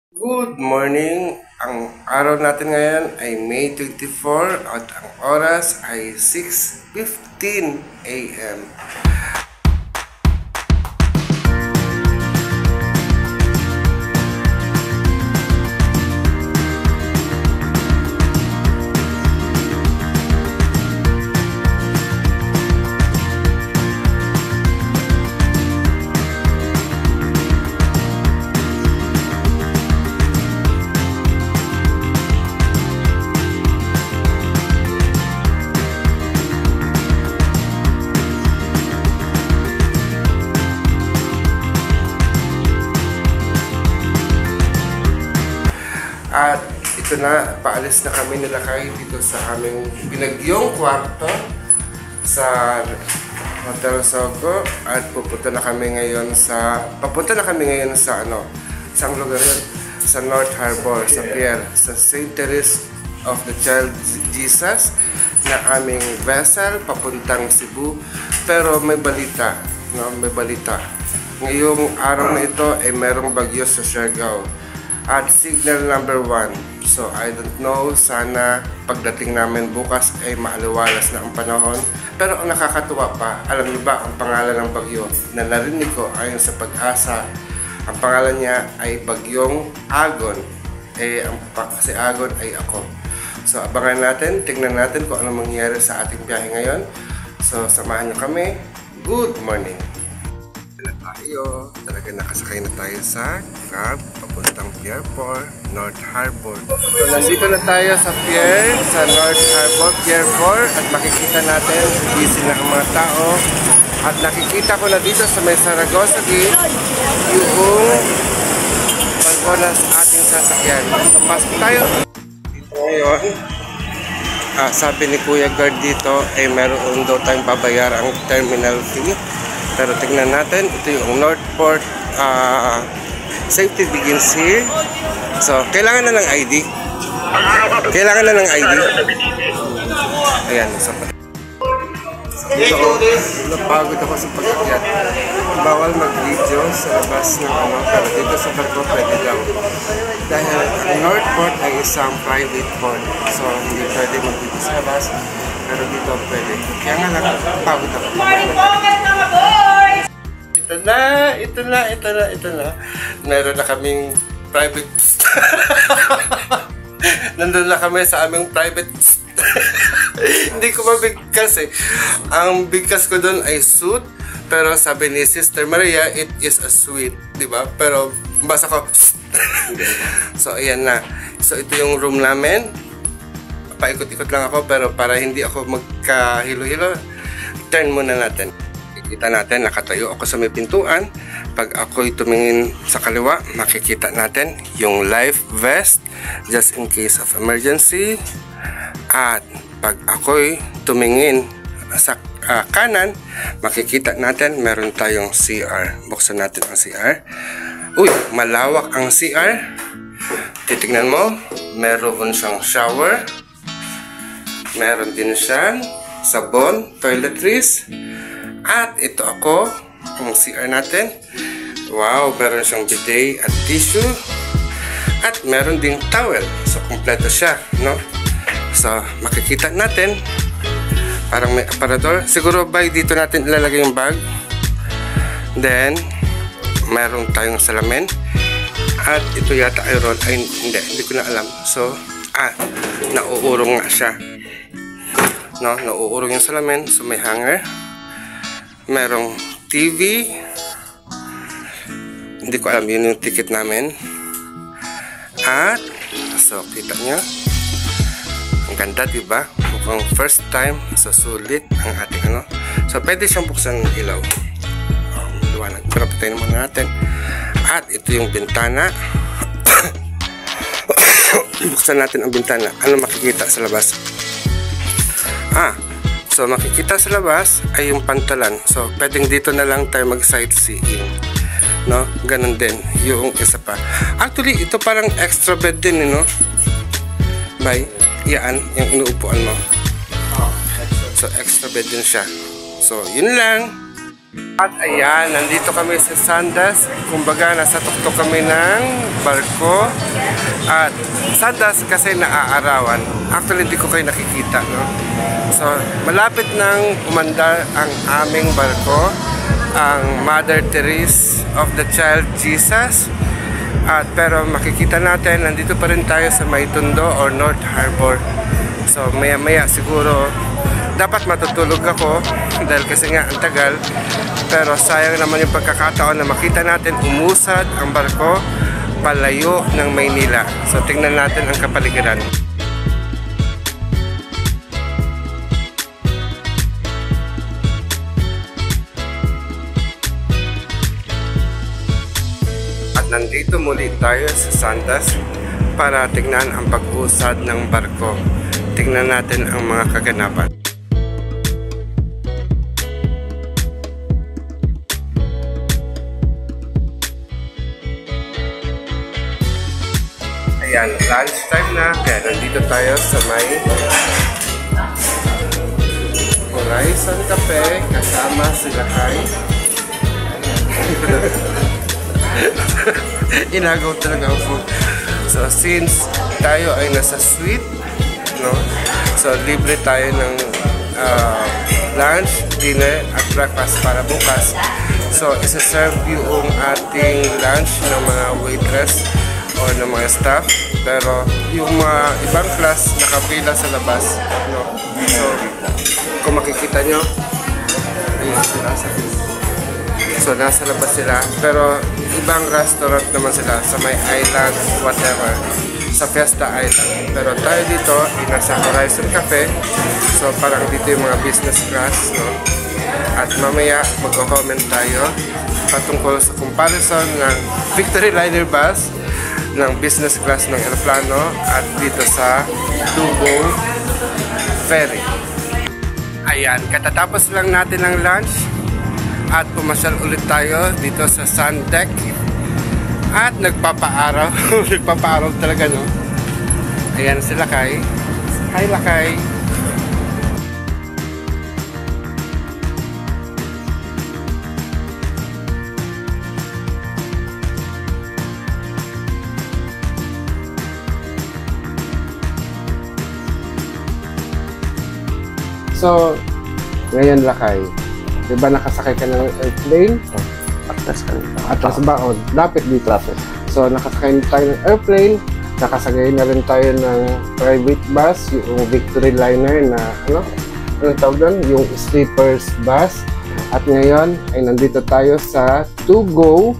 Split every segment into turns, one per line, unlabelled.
Good morning! Ang araw natin ngayon ay May 24 at ang oras ay 6:15 AM. At ito na, paalis na kami nilakay dito sa aming binagyong kwarto sa Hotel Sogo at papunta na kami ngayon sa saang lugar yun? Sa North Harbor, sa pier, sa St. Teresa of the Child Jesus na aming vessel papuntang Cebu. Pero may balita, may balita. Ngayong araw na ito ay merong bagyo sa Siargao at signal number 1. So I don't know, sana pagdating namin bukas ay maaliwalas na ang panahon. Pero ang nakakatuwa pa, alam niyo ba ang pangalan ng bagyo na narinig ko ayon sa Pag-asa? Ang pangalan niya ay Bagyong Agon. Si Agon ay ako. So abangan natin, tingnan natin kung ano mangyayari sa ating biyahe ngayon. So samahan niyo kami. Good morning! Talaga nakasakay na tayo sa cab papuntang Pier 4, North Harbor. So, nandito na tayo sa pier, sa North Harbor, Pier 4 at makikita natin busy na ang mga tao at nakikita ko na dito sa may Saragossa Gate yung balkona sa ating sasakyan. So pasok tayo dito ngayon. Sabi ni Kuya Guard dito ay meron daw tayong babayarang terminal fee. Pero tingnan natin, ito yung Northport safety begins here. So, kailangan na ng ID. Kailangan na ng ID. Ayan, so dito, napagod ako sa pag-akyat. Bawal mag-video sa labas ng pero dito sa barko pwede lang. Dahil Northport ay isang private port. So, hindi pwede mag-video sa labas. Pero dito pwede. Kaya nga lang, pagod ako. Ito na. Meron na kaming private. Nandun na kami sa aming private. Hindi ko mabigkas eh. Ang bigkas ko dun ay suit. Pero sabi ni Sister Maria, it is a suite. Diba? Pero basa ko. So ayan na. So ito yung room namin. Paikot-ikot lang ako pero para hindi ako magkahilo-hilo, turn muna natin. Kita natin, nakatayo ako sa may pintuan. Pag ako'y tumingin sa kaliwa, makikita natin yung life vest just in case of emergency. At pag ako'y tumingin sa kanan, makikita natin meron tayong CR. Buksan natin ang CR. Uy, malawak ang CR. Titignan mo, meron siyang shower. Meron din siyang sabon, toiletries. At ito ako, ang CR natin. Wow, meron siyang bidet at tissue. At meron ding towel. So, kompleto siya, no? So, makikita natin. Parang may aparador. Siguro by dito natin ilalagay yung bag. Then, meron tayong salamin. At ito yata ay roll. Ay, hindi ko na alam. So, nauurong nga siya. No, nauurong yung salamin. So, may hanger. Merong TV. Hindi ko alam, yun yung ticket namin. At, so, kita nyo. Ang ganda, diba? Mukhang first time. So, sulit ang ating ano. So, pwede siyang buksan ng ilaw. Liwanag. Pero patayin naman natin. At, ito yung bintana. Buksan natin ang bintana. Ano makikita sa labas? So makikita sa labas ay yung pantalan. So pwedeng dito na lang tayo mag-sightseeing. No? Ganun din. Yung isa pa. Actually, ito parang extra bed din, no? Bay, yan, yung inuupuan mo. So extra bed din siya. So yun lang. At ayan, nandito kami sa Sandas. Kumbaga, nasa tuktok kami ng barko. At Sandas kasi naaarawan. Actually, hindi ko kayo nakikita, no? So, malapit nang umandar ang aming barko, ang Mother Teresa of the Child Jesus. At pero makikita natin, nandito pa rin tayo sa Maitondo or North Harbor. So, maya-maya siguro dapat matutulog ako dahil kasi nga ang tagal, pero sayang naman yung pagkakataon na makita natin umusad ang barko palayo ng Maynila. So tingnan natin ang kapaligiran. At nandito muli tayo sa Sandas para tingnan ang pag-usad ng barko. Tingnan natin ang mga kaganapan. Ayan, lunch time na, kaya nandito tayo sa may Horizon Cafe kasama sila kay inagaw talaga ang food. So since tayo ay nasa suite, no? So libre tayo ng lunch, dinner at breakfast para bukas. So isa-serve yung ating lunch ng mga waitress o ng mga staff, pero yung mga ibang class nakapila sa labas, no? So kung makikita nyo, ayun sila sa so nasa labas sila, pero ibang restaurant naman sila sa may island, whatever, sa Fiesta Island. Pero tayo dito ay nasa Horizon Cafe, so parang dito yung mga business class, no? At mamaya magko-comment tayo patungkol sa comparison ng Victory Liner bus ng business class ng aeroplano at dito sa Tugo Ferry. Ayan, katatapos lang natin ng lunch at pumasyal ulit tayo dito sa sun deck at nagpapaaraw. Nagpapaaraw talaga, no? Ayan si Lakay. Hi, Lakay! So, ngayon Lakay, di ba nakasakay ka ng airplane?
Atlas ka nito.
Atlas baon, lapit dito. So, nakasakay tayo ng airplane, nakasakay na rin tayo ng private bus, yung Victory Liner na, ano tawag doon? Yung sleepers bus. At ngayon, ay nandito tayo sa Tugo,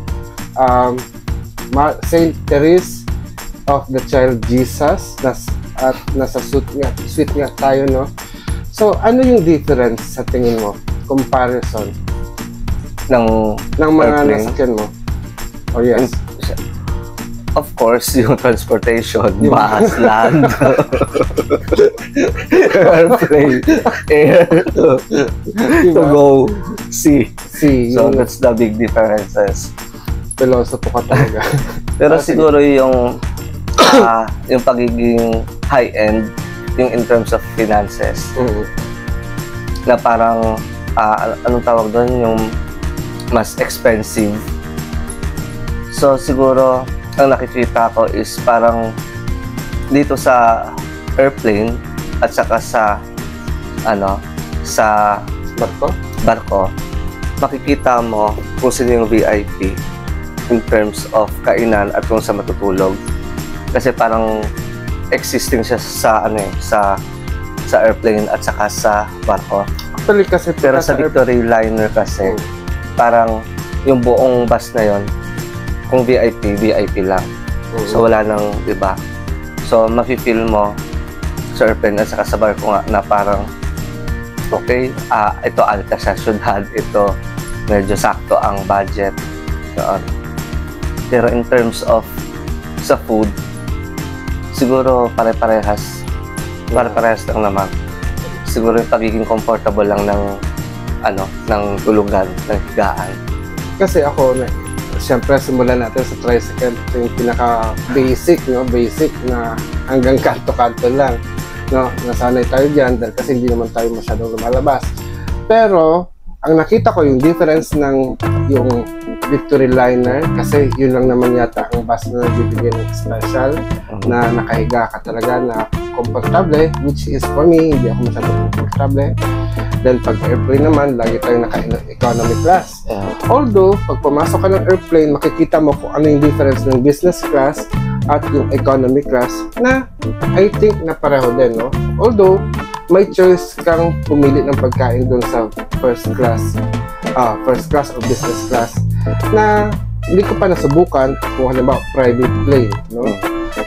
St. Teresa of the Child Jesus. At nasa suite nga tayo, no? So, ano yung difference sa tingin mo? Comparison
ng
mga
airplane.
nasakyan mo? Oh, yes.
Of course, yung transportation, bus, land, airplane, air, to go, sea. So, that's the big differences.
Pilosopo ka talaga.
Pero siguro yung pagiging high-end, yung in terms of finances, na parang, anong tawag doon, yung mas expensive. So, siguro, ang nakikita ko is parang dito sa airplane at saka sa, sa barko, makikita mo kung sino yung VIP in terms of kainan at kung sa matutulog. Kasi parang existing siya sa airplane at saka sa barko.
Actually kasi
pero sa Victory Liner kasi parang yung buong bus na yon, kung VIP lang. So wala nang, 'di ba? So mafi-feel mo sa airplane at saka sa barko nga na parang okay, ito alta sa syudad, ito medyo sakto ang budget. Pero in terms of sa food, siguro pare-parehas lang naman. Siguro yung pagiging comfortable lang ng tulugan, ng higaan.
Kasi ako, siyempre simulan natin sa tricycle, yung pinaka-basic, no? Basic na hanggang kanto-kanto lang. No? Nasanay tayo dyan dahil kasi hindi naman tayo masyadong lumalabas. Pero, ang nakita ko yung difference ng yung Victory Liner, kasi yun lang naman yata ang bus na nagbibigay ng special, na nakahiga ka talaga na komportable, which is for me, hindi ako masyadong komportable. Then pag airplane naman, lagi tayong naka-economy class. Although, pag pumasok ka ng airplane, makikita mo kung ano yung difference ng business class at yung economy class, na I think na pareho din, no? Although, may choice kang pumili ng pagkain dun sa first class or business class, na hindi ko pa nasubukan kung halimbawa private plane, no?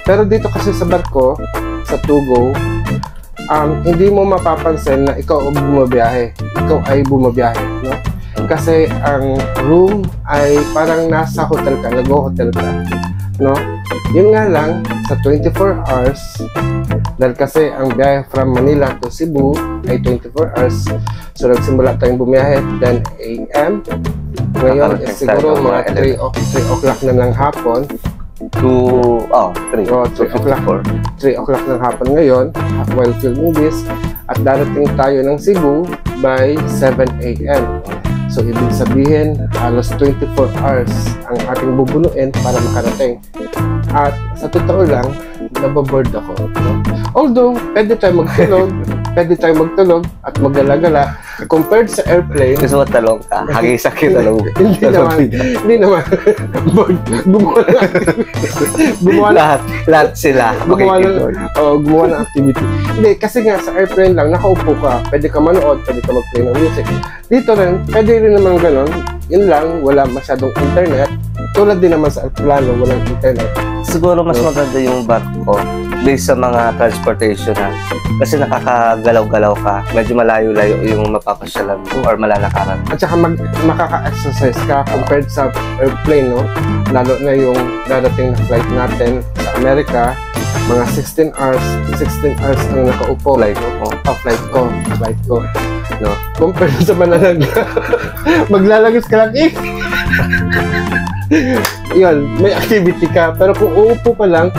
Pero dito kasi sa barko, sa Tugo, hindi mo mapapansin na ikaw ay bumabiyahe, no? Kasi ang room ay parang nasa hotel ka, nag-hotel ka, no? Yun nga lang, sa 24 hours, dahil kasi ang biyahe from Manila to Cebu ay 24 hours, so nagsimula tayong bumiyahe 10 a.m. Ngayon is siguro mga 3 o'clock na ng hapon.
3
o'clock ng hapon ngayon while filming this, at darating tayo ng Cebu by 7 a.m. So, ibig sabihin, halos 24 hours ang ating bubunuin para makarating. At sa totoo lang, nababoard ako. No? Although, pwede tayo magtulog at maggalagala compared sa airplane.
Gusto mo talong ka? Hagis sakit talong.
Hindi naman. Gumawa
lahat sila.
Gumawa ng activity. Hindi, kasi nga sa airplane lang, nakaupo ka. Pwede ka manood, pwede ka mag-play ng music. Dito rin, pwede rin naman ganun. Yun lang, wala masyadong internet. Tulad din naman sa aeroplano, walang internet.
Siguro mas maganda yung barko based sa mga transportation na. Kasi nakakagalaw-galaw ka. Medyo malayo-layo yung mapapasyalan mo or malalakaran.
At saka makaka-exercise ka compared sa airplane, no? Lalo na yung darating na flight natin sa Amerika, mga 16 hours ang nakaupo. Flight ko. No? Compared sa mananaga, maglalagos ka lang, yun, may activity ka. Pero kung uupo ka lang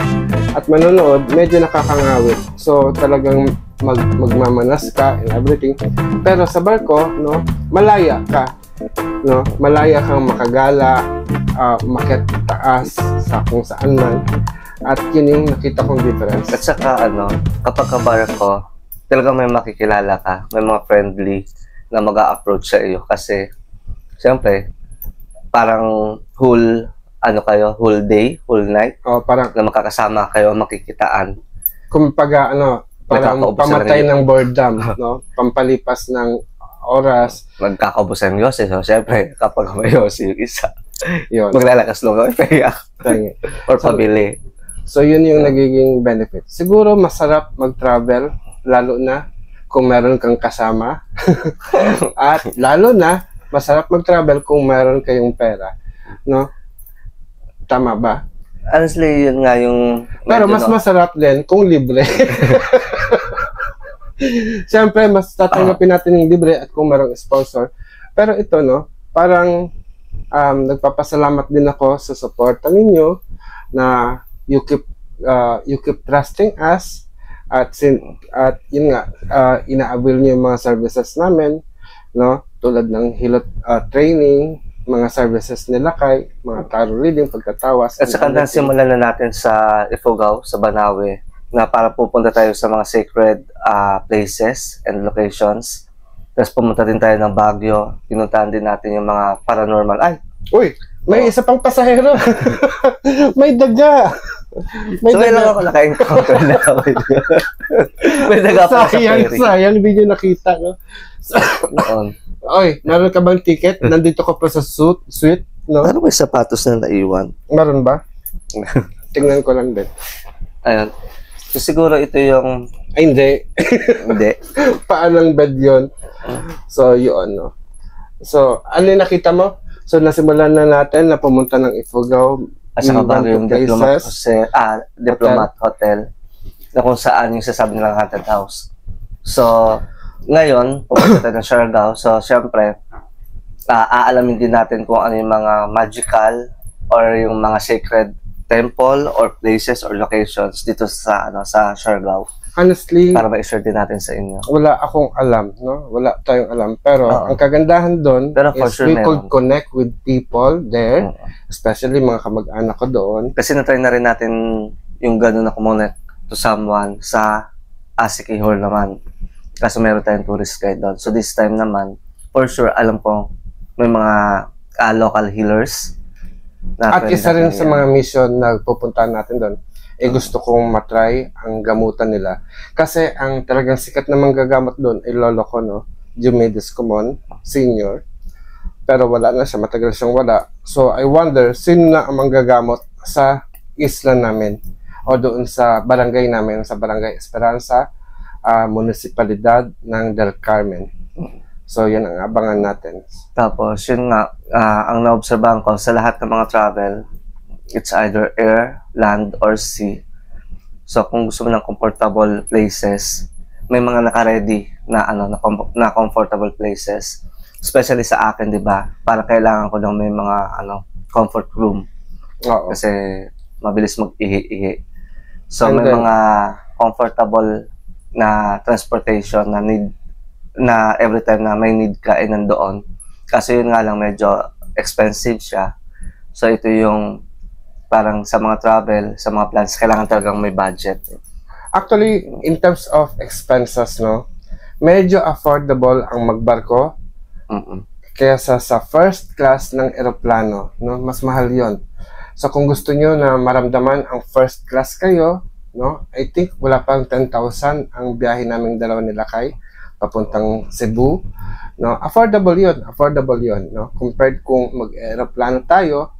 at manonood, medyo nakakangawit. So, talagang magmamanas ka and everything. Pero sa barko, no, malaya ka. No? Malaya kang makagala, umakyat taas sa kung saan man. At yun yung nakita kong difference.
At saka, kapag kabarko, talagang may makikilala ka, may mga friendly na mag-a-approach sa iyo. Kasi, siyempre, parang whole day, whole night,
parang
na makakasama kayo, makikitaan.
Kumbaga, parang pamatay ng boredom, no? Pampalipas ng oras.
Magkakaubusan ng yosi. So, siyempre, kapag may yosi yung isa,
yun,
maglalakas lang kami, payak. Or pabili.
So, yun yung nagiging benefit. Siguro, masarap mag-travel, lalo na kung meron kang kasama. At lalo na, masarap mag-travel kung meron kayong pera. No? Tama ba?
Honestly, yun nga yung...
Pero mas masarap din kung libre. Siyempre, mas tatanggapin natin yung libre at kung merong sponsor. Pero ito, no, parang nagpapasalamat din ako sa suporta ninyo na you keep trusting us at yun nga, ina-avail niyo yung mga services namin, no? Tulad ng hilot training, mga services nila kay mga tarot reading, pagkatawas.
At saka nasimulan na natin sa Ifugao, sa Banawe, na para pupunta tayo sa mga sacred places and locations. Tapos pumunta din tayo ng Baguio, pinuntahan din natin yung mga paranormal. Ay!
Uy! May isa pang pasahero! May daga!
So, may lang ako naka-encounter na ako. May daga pa sa ferry.
Sayang, hindi nyo nakita, no?
Noon.
Oy, meron ka bang ticket? Nandito ka pa sa suite, no?
Ano may sapatos na naiwan?
Meron ba? Tingnan ko lang din.
Ayun. So, siguro ito yung...
Ay, hindi.
Hindi.
Paanong bed yun? So, yun, no? So, ano yung nakita mo? So, nasimulan na natin na pumunta ng Ifugao.
At saka bago yung Diplomat Hotel, na kung saan yung sasabi nilang haunted house. So, ngayon, pupunta tayo ng Siargao. So, syempre, aalamin din natin kung ano yung mga magical or yung mga sacred temple or places or locations dito sa sa Siargao.
Honestly,
para ma-share din natin sa inyo.
wala akong alam, no? Wala tayong alam. Pero
Oo.
ang kagandahan doon
Pero for
is
sure
we could
meron.
connect with people there,
Oo.
especially mga kamag-anak ko doon.
Kasi na-try na rin natin yung gano'n na kumonect to someone sa Asiki Hall naman. Kaso meron tayong tourist guide doon. So this time naman, for sure, alam ko may mga local healers. Na
At
pwede
isa rin
natin
sa
yan.
mga mission na pupuntahan natin doon, gusto kong matry ang gamutan nila. Kasi ang talagang sikat na manggagamot doon ay lolo ko, no? Diomedes Comon, senior. Pero wala na siya, matagal siyang wala. So I wonder, sino na ang manggagamot sa isla namin o doon sa barangay namin, sa Barangay Esperanza, munisipalidad ng Del Carmen. So yan ang abangan natin.
Tapos, yun nga, ang naobserbahan ko sa lahat ng mga travel, it's either air, land, or sea. So, kung gusto mo ng comfortable places, may mga naka-ready na, na comfortable places. Especially sa akin, di ba? Para kailangan ko ng may mga, comfort room.
Oo.
Kasi, mabilis mag-ihi-ihi. So,
And
may
then,
mga comfortable na transportation na every time na may need ka ay nandoon. Kasi yun nga lang medyo expensive siya. So ito yung parang sa mga travel, sa mga plans, kailangan talagang may budget.
Actually, in terms of expenses, no, medyo affordable ang magbarko kaysa sa first class ng eroplano, no, mas mahal yon. So kung gusto nyo na maramdaman ang first class kayo, no, I think wala pang 10,000 ang biyahe naming dalawa nila kay papuntang Cebu, no, affordable yon, no, compared kung mag-aeroplano tayo,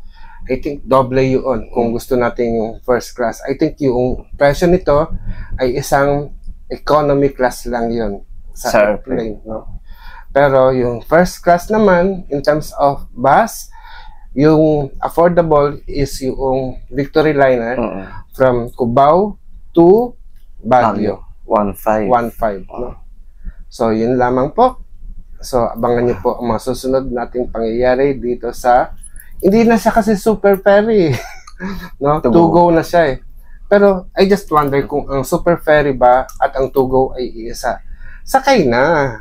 I think doble yun kung gusto natin yung first class. I think yung presyo nito ay isang economy class lang yun sa airplane, no. Pero yung first class naman, in terms of bus, yung affordable is yung Victory Liner from Cubao to Baguio. 1.5, no. So, yun lamang po. So, abangan niyo po ang mga susunod nating pangyayari dito sa... Hindi na siya kasi super ferry. No? Tugo na siya eh. Pero, I just wonder kung ang super ferry ba at ang Tugo ay isa. Sakay na.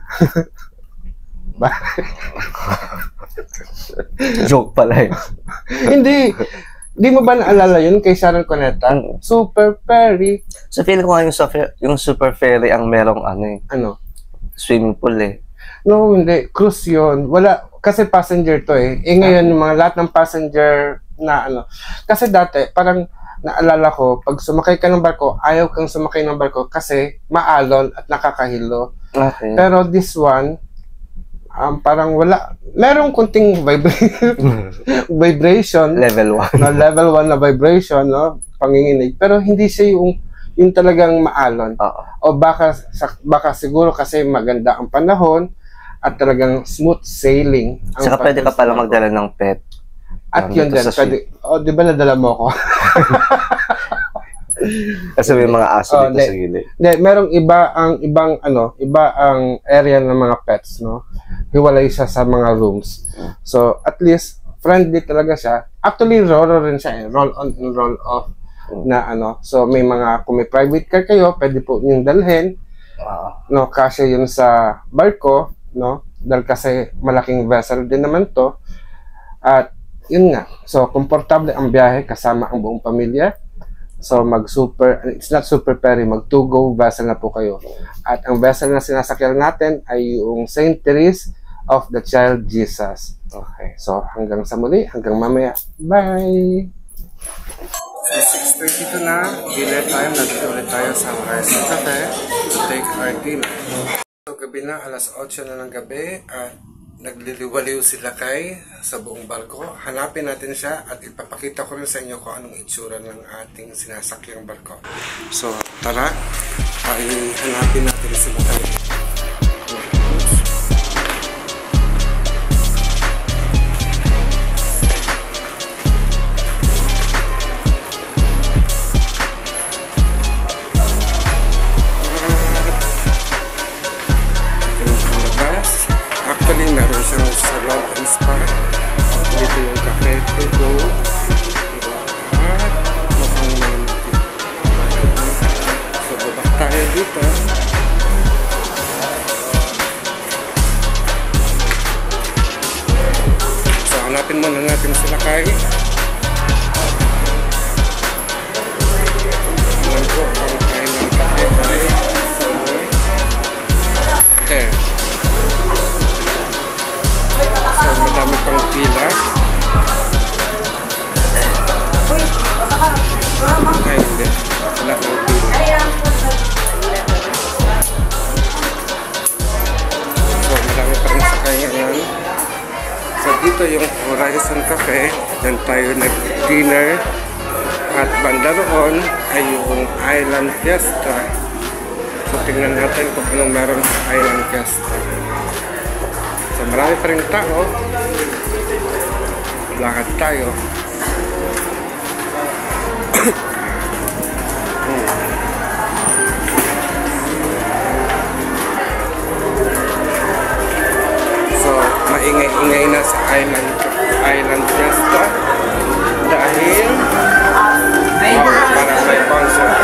Joke pala yun.
Hindi. Di mo ba naalala yun kay Sharon Cuneta? Super ferry.
So, feeling ko nga yung super ferry ang merong swimming pool eh.
No, hindi. Cruise yun. Wala. Kasi passenger to eh. Ngayon, yung mga lahat ng passenger na Kasi dati, parang naalala ko, pag sumakay ka ng barko, ayaw kang sumakay ng barko kasi maalon at nakakahilo.
Okay.
Pero this one, parang wala. Merong kunting vibration.
Level 1.
No, level 1 na vibration, no? Panginginig. Pero hindi siya yung talagang maalon. O baka siguro kasi maganda ang panahon at talagang smooth sailing.
Saka pwede ka pala magdala ng pet.
At yun din, pwede. O, di ba nadala mo ko?
Kasi may mga aso dito sa gilid.
Hindi, merong iba ang area ng mga pets, no? Hiwalay siya sa mga rooms. So, at least, friendly talaga siya. Actually, roll rin siya eh. Roll on and roll off na So, may mga, kung may private car kayo, pwede po yung dalhin. No, kasi yun sa barko, no? Dahil kasi malaking vessel din naman to. At, yun nga. So, komportable ang biyahe kasama ang buong pamilya. So, it's not super ferry, mag-to-go vessel na po kayo. At ang vessel na sinasakyan natin ay yung St. Therese of the Child Jesus. Okay. So, hanggang sa muli, hanggang mamaya. Bye! So, 6:32 na, dinner time. Nandito ulit tayo sa Horizon Cafe to take our dinner. So, gabi na, alas 8 na ng gabi at nagliliwaliw sila kay sa buong barko. Hanapin natin siya at ipapakita ko rin sa inyo kung anong itsura ng ating sinasakyang barko. So, tara, hanapin natin sila kay. Actually, meron siyang salon and spa. Dito yung cafe to go. At mukhang may so, babak tayo. dito. So, hanapin muna natin sila kay. Alam ko kung kailan kape tayo. Okay. So, madami pang pila. Ay, hindi. Wala pang pila. So, madami pa rin sakay ngayon. So, dito yung Horizon Cafe. Yan tayo nag-dinner. At banda roon ay yung Island Fiesta. So, tingnan natin kung anong meron sa Island Fiesta. So, marami pa rin tao. Lakad tayo. So, maingay-ingay na sa Island Fiesta dahil para may concert.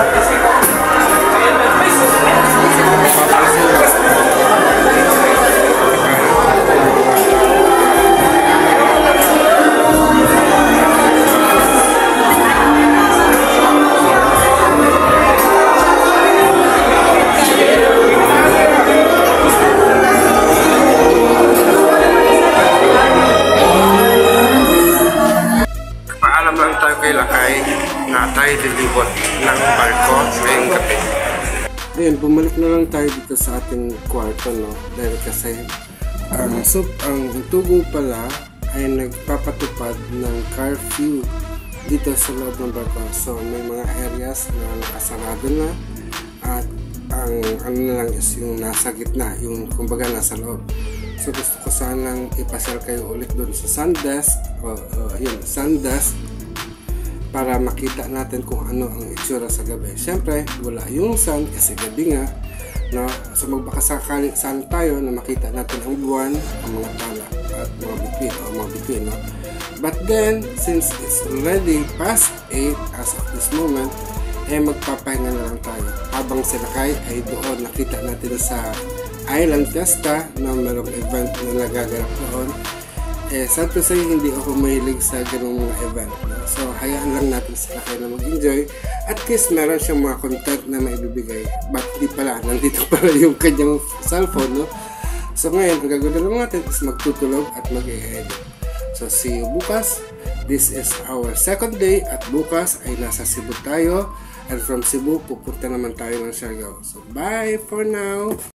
Paalam lang tayo kay Lakay na tayo lilibot ng barko ngayong gabi. Ayan, bumalik na lang tayo dito sa ating kwarto, no? Dahil kasi ang tugo pala ay nagpapatupad ng curfew dito sa loob ng barko. So may mga areas na nakasarado na at ang ano na lang is yung nasa gitna, yung kumbaga nasa loob. So gusto ko sanang ipasyal kayo ulit doon sa Sundesk Sundesk para makita natin kung ano ang itsura sa gabi. Siyempre, wala yung sun kasi gabi nga, no? So magbakasakali saan tayo na makita natin ang buwan, ang mga tala at mga bituin, no? But then, since it's already past 8 as of this moment, magpapahinga na lang tayo. Habang si Lakay ay doon nakita natin sa Island Fiesta na merong event na nagaganap doon. Sad to say, hindi ako mahilig sa ganung mga event, no? So hayaan lang natin si Lakay na mag-enjoy. At least meron siyang mga content na maibibigay. But di pala, nandito pala yung kanyang cellphone, no? So ngayon, ang gagawin lang natin is magtutulog at mag-edit. So see you bukas. This is our second day at bukas ay nasa Cebu tayo. And from Cebu, pupunta naman tayo ng Siargao. So bye for now!